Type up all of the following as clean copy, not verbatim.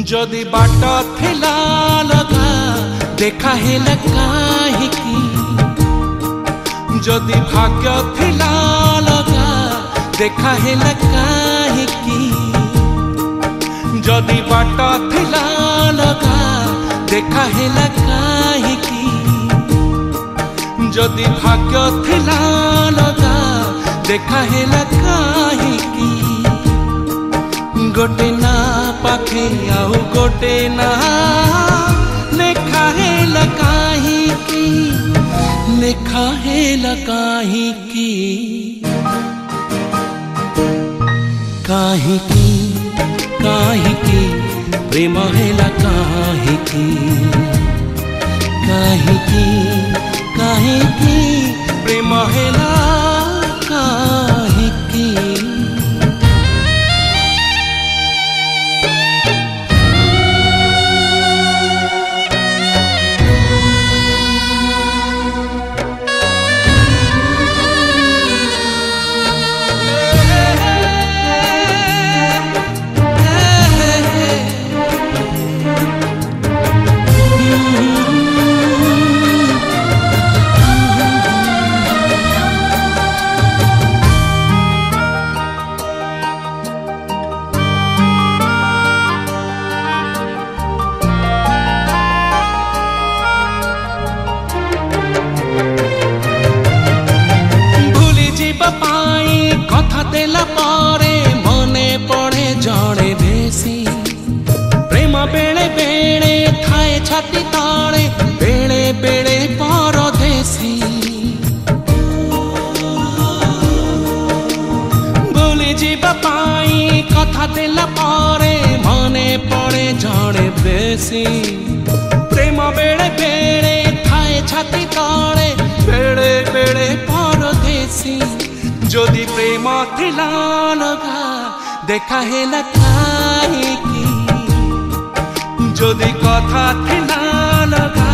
जदि बाट थिला लगा देखा हेला काहिकी जदि भाग्य थिला लगा देखा हेला काहिकी जदि बाट थिला लगा देखा हेला काहिकी जदि भाग्य थिला लगा देखा हेला काहिकी गोटे ना पाखे आउ गोटे ना लेखा हेला काहिकी लेखा हेला काहिकी काहिकी काहिकी प्रेम हेला काहिकी काहिकी काहिकी प्रेम हेला काहिकी कथा देला पारे मने पड़े जड़े देसी प्रेम बेले बेले थाए छाती ताड़े बेले बेले परदेसी भूली जीवा पाई कथा देला पारे मने पड़े जड़े देसी प्रेम बेले बेले थाए छाती ताड़े बेले बेले परदेसी जदि प्रेम थिला लगा देखा हेला काहिकी जदि कथा थिला लगा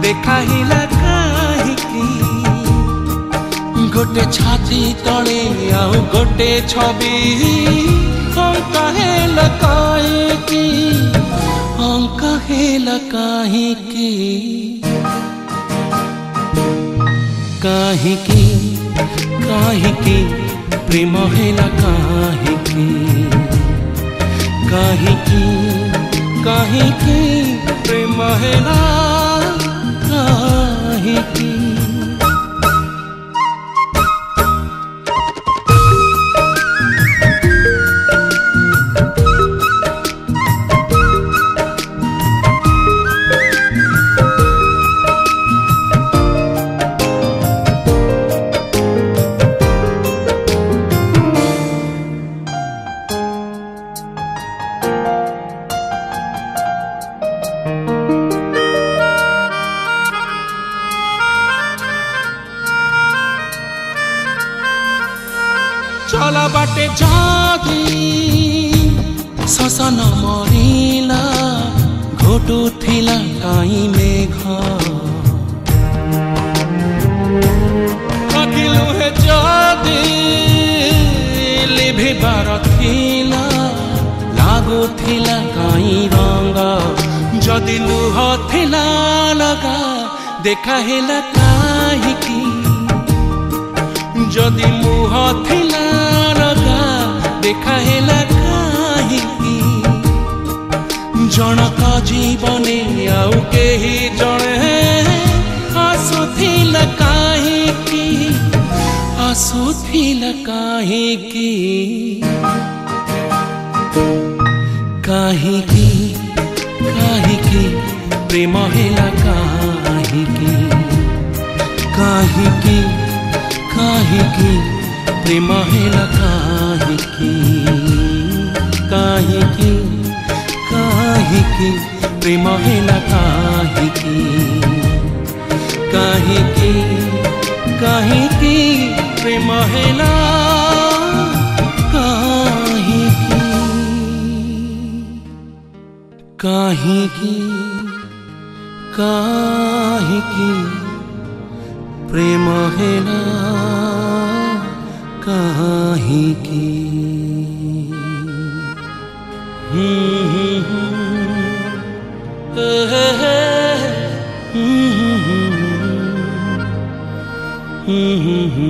देखा हेला काहिकी गोटे छाती तले आउ गोटे छवि अंक हेला काहिकी अंक हेला काहिकी काहिकी काहिकी प्रेम हेला काहिकी काहिकी काहिकी प्रेम हेला काहिकी चला बाटे जादी शशन मरिला घोटू थिला काई मेघ अकिलु हे जादी लिभिबार थिला लागू थिला काई रंग जदि लुह थिला लगा देखा हेला काहिकी जदि मुह थिला लगा देखा हेला काहिकी जनक जीवने आउ केही जणे आसुथिला काहिकी आसुथिला काहिकी काहिकी काहिकी प्रेम हेला काहिकी काहिकी काहिकी प्रेम हेला काहिकी काहिकी काहिकी प्रेम हेला काहिकी काहिकी काहिकी प्रेम हेला काहिकी काहिकी काहिकी प्रेम हेला काहिकी Mm-hmm.